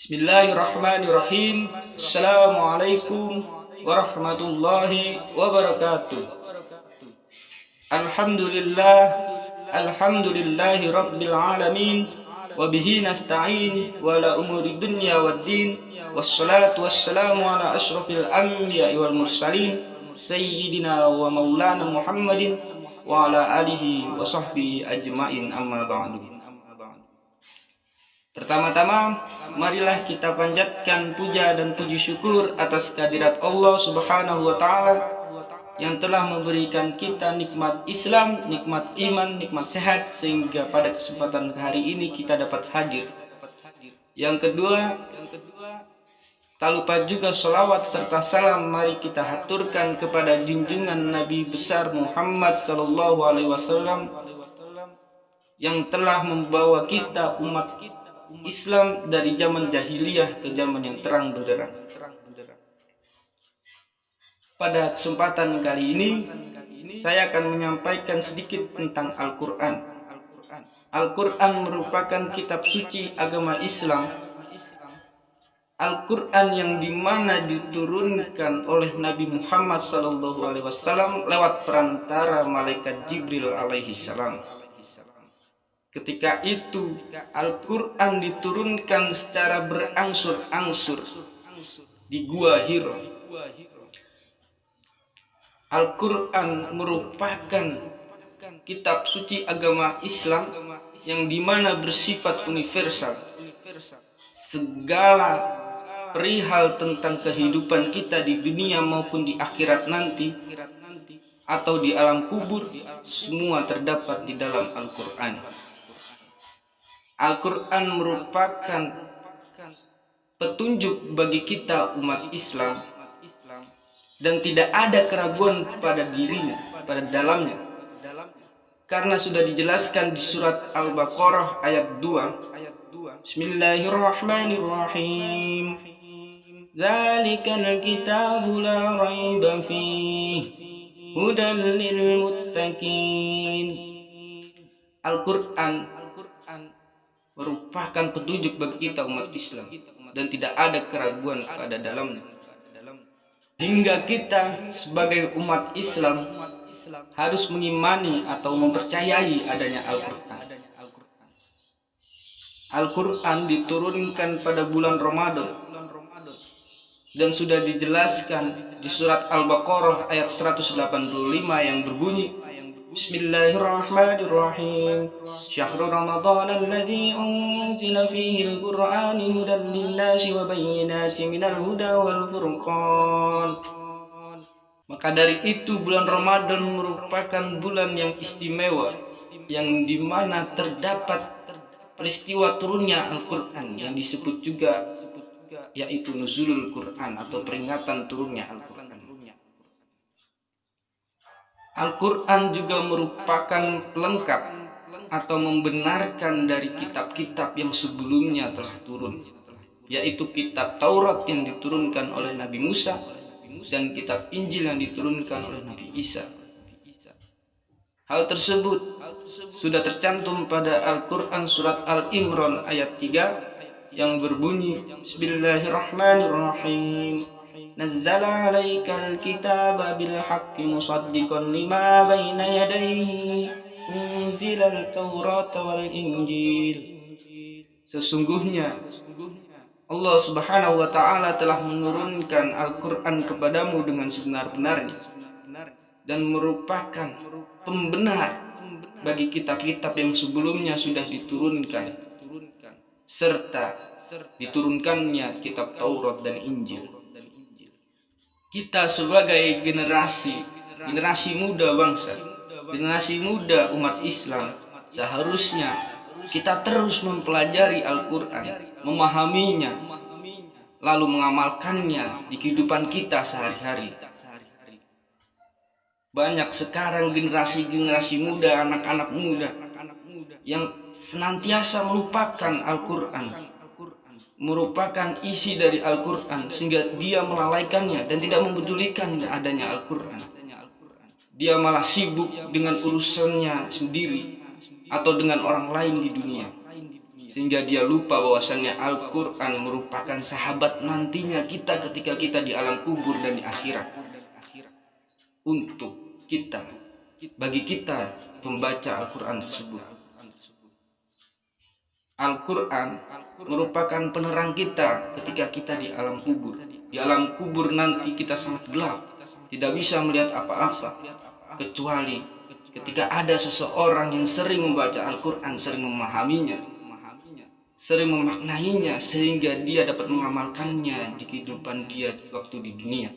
Bismillahirrahmanirrahim. Assalamualaikum warahmatullahi wabarakatuh. Alhamdulillah, alhamdulillahi rabbil alamin. Wabihi nasta'in wala umuri dunya waddin. Wassalatu wassalamu ala ashrafil anbiya'i wal mursalin, sayyidina wa maulana Muhammadin wa ala alihi wa sahbihi ajmain, amma ba'du. Pertama-tama, marilah kita panjatkan puja dan puji syukur atas kehadirat Allah Subhanahu wa Ta'ala yang telah memberikan kita nikmat Islam, nikmat iman, nikmat sehat, sehingga pada kesempatan hari ini kita dapat hadir. Yang kedua, tak lupa juga sholawat serta salam mari kita haturkan kepada junjungan Nabi besar Muhammad sallallahu alaihi wasallam yang telah membawa kita umat Islam dari zaman jahiliyah ke zaman yang terang benderang. Pada kesempatan kali ini saya akan menyampaikan sedikit tentang Al-Quran. Al-Quran merupakan kitab suci agama Islam. Al-Quran yang dimana diturunkan oleh Nabi Muhammad SAW lewat perantara malaikat Jibril alaihi salam. Ketika itu Al-Quran diturunkan secara berangsur-angsur di Gua Hira. Al-Quran merupakan kitab suci agama Islam yang dimana bersifat universal. Segala perihal tentang kehidupan kita di dunia maupun di akhirat nanti atau di alam kubur, semua terdapat di dalam Al-Quran. Al-Quran merupakan petunjuk bagi kita umat Islam dan tidak ada keraguan pada dirinya, pada dalamnya, karena sudah dijelaskan di surat Al-Baqarah ayat 2. Bismillahirrahmanirrahim. Dzalikal kitabu la raiba fihi hudal lil muttaqin. Al-Quran merupakan petunjuk bagi kita umat Islam dan tidak ada keraguan pada dalamnya. Hingga kita sebagai umat Islam harus mengimani atau mempercayai adanya Al-Quran. Al-Quran diturunkan pada bulan Ramadan dan sudah dijelaskan di surat Al-Baqarah ayat 185 yang berbunyi, Bismillahirrahmanirrahim. Syahrul Ramadan alladzi unzila fihi al-Qur'an hudan lin-nasi wa bayyinatin minal huda wal furqan. Maka dari itu bulan Ramadan merupakan bulan yang istimewa yang dimana terdapat peristiwa turunnya Al-Quran yang disebut juga yaitu nuzulul Quran atau peringatan turunnya Al-Quran. Al-Quran juga merupakan pelengkap atau membenarkan dari kitab-kitab yang sebelumnya telah turun, yaitu kitab Taurat yang diturunkan oleh Nabi Musa dan kitab Injil yang diturunkan oleh Nabi Isa. Hal tersebut sudah tercantum pada Al-Quran surat Al-Imran ayat 3 yang berbunyi, Bismillahirrahmanirrahim. Nazzala 'alaikal kitaba bil haqqi musaddiqan lima baina yadayhi unzilal Taurata wal Injil. Sesungguhnya Allah Subhanahu wa Ta'ala telah menurunkan Al-Quran kepadamu dengan sebenar-benarnya dan merupakan pembenar bagi kitab-kitab yang sebelumnya sudah diturunkan, serta diturunkannya kitab Taurat dan Injil. Kita sebagai generasi muda bangsa, generasi muda umat Islam, seharusnya kita terus mempelajari Al-Quran, memahaminya, lalu mengamalkannya di kehidupan kita sehari-hari. Banyak sekarang generasi muda, anak-anak muda yang senantiasa melupakan Al-Quran, merupakan isi dari Al-Quran, sehingga dia melalaikannya dan tidak mempedulikan adanya Al-Quran. Dia malah sibuk dengan urusannya sendiri atau dengan orang lain di dunia, sehingga dia lupa bahwasannya Al-Quran merupakan sahabat nantinya kita ketika kita di alam kubur dan di akhirat. Untuk kita, bagi kita pembaca Al-Quran tersebut, Al-Quran merupakan penerang kita ketika kita di alam kubur. Di alam kubur nanti kita sangat gelap, tidak bisa melihat apa-apa, kecuali ketika ada seseorang yang sering membaca Al-Quran, sering memahaminya, sering memaknainya, sehingga dia dapat mengamalkannya di kehidupan dia waktu di dunia.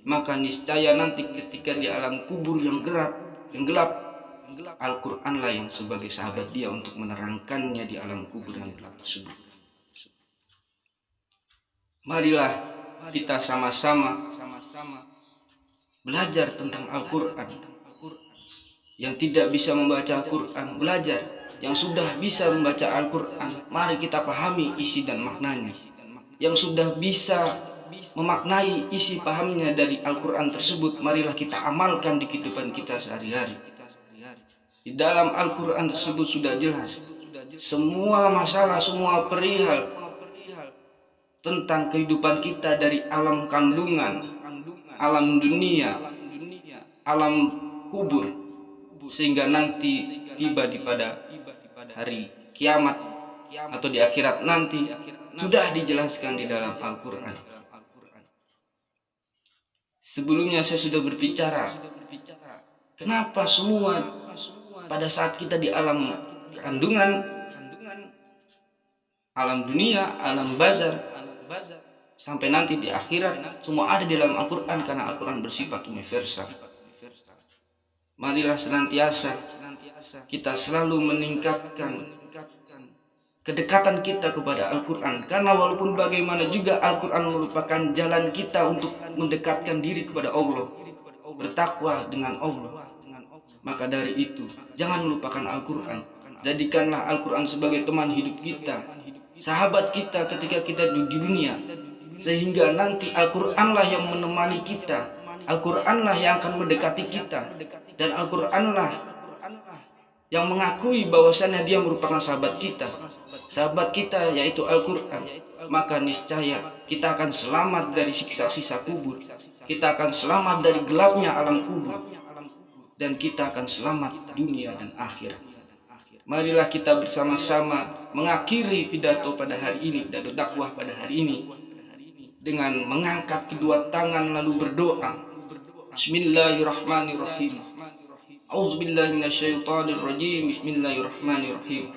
Maka niscaya nanti ketika di alam kubur yang gelap, Al-Quranlah yang sebagai sahabat dia untuk menerangkannya di alam kubur yang gelap tersebut. Marilah kita sama-sama belajar tentang Al-Quran. Yang tidak bisa membaca Al-Quran, belajar. Yang sudah bisa membaca Al-Quran, mari kita pahami isi dan maknanya. Yang sudah bisa memaknai isi pahamnya dari Al-Quran tersebut, marilah kita amalkan di kehidupan kita sehari-hari. Di dalam Al-Quran tersebut sudah jelas semua masalah, semua perihal tentang kehidupan kita dari alam kandungan, alam dunia, alam kubur, sehingga nanti tiba pada hari kiamat atau di akhirat nanti sudah dijelaskan di dalam Al-Quran. Sebelumnya saya sudah berbicara kenapa semua pada saat kita di alam kandungan, alam dunia, alam bazar, sampai nanti di akhirat semua ada di dalam Al-Quran, karena Al-Quran bersifat universal. Marilah senantiasa kita selalu meningkatkan kedekatan kita kepada Al-Quran, karena walaupun bagaimana juga Al-Quran merupakan jalan kita untuk mendekatkan diri kepada Allah, bertakwa dengan Allah. Maka dari itu jangan lupakan Al-Quran. Jadikanlah Al-Quran sebagai teman hidup kita, sahabat kita ketika kita di dunia, sehingga nanti Al-Quranlah yang menemani kita, Al-Quranlah yang akan mendekati kita, dan Al-Quranlah yang mengakui bahwasannya dia merupakan sahabat kita yaitu Al-Quran. Maka niscaya kita akan selamat dari siksa-siksa kubur, kita akan selamat dari gelapnya alam kubur, dan kita akan selamat dunia dan akhirat. Marilah kita bersama-sama mengakhiri pidato pada hari ini, pidato dakwah pada hari ini, dengan mengangkat kedua tangan lalu berdoa. Bismillahirrahmanirrahim. A'udzubillahi minasyaitonirrajim. Bismillahirrahmanirrahim.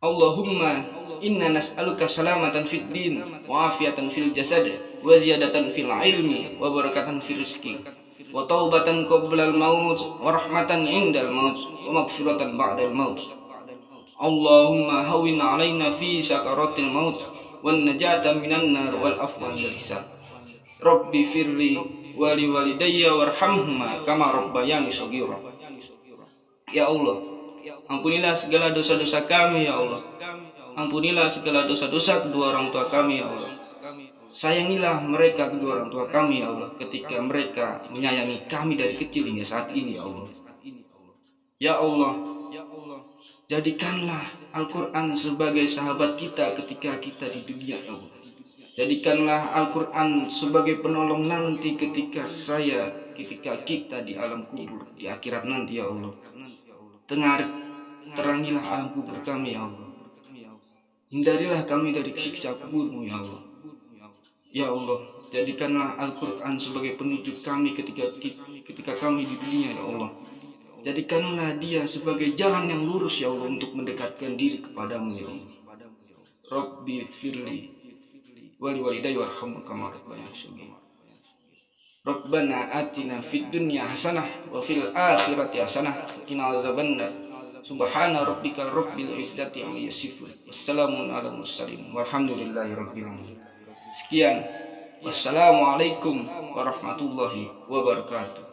Allahumma inna nas'aluka salamatan fid din wa afiatan fil jasad wa ziyadatan fil ilmi wa barakatan fil rizqi wa taubatan qoblal maut wa rahmatan indal maut wa maghfiratan ba'dal maut. Allahumma hawwin 'alaina fi sakaratil maut wan najata minan nar wal afwa min hisab. Rabbi firli wa li walidayya warhamhuma kama rabbayani shaghira. Ya Allah, ampunilah segala dosa-dosa kami ya Allah. Ampunilah segala dosa-dosa kedua orang tua kami ya Allah. Sayangilah mereka kedua orang tua kami ya Allah, ketika mereka menyayangi kami dari kecil hingga saat ini ya Allah. Ya Allah, jadikanlah Al-Quran sebagai sahabat kita ketika kita di dunia ya Allah. Jadikanlah Al-Quran sebagai penolong nanti ketika kita di alam kubur, di akhirat nanti ya Allah. Terangilah alam kubur kami ya Allah. Hindarilah kami dari siksa kuburmu ya Allah. Ya Allah, jadikanlah Al-Quran sebagai penunjuk kami ketika kami di dunia ya Allah. Jadikanlah dia sebagai jalan yang lurus ya Allah, untuk mendekatkan diri kepadamu ya Allah. Rabbi firli wali walidayya warhamhum kama rabbayani shaghira. Rabbana atina fid dunya hasanah wa fil akhirati hasanah wa qina azabannar. Subhana rabbika rabbil izzati amma yasifun. Wassalamun ala mursalin walhamdulillahi rabbil alamin. Sekian. Wassalamualaikum warahmatullahi wabarakatuh.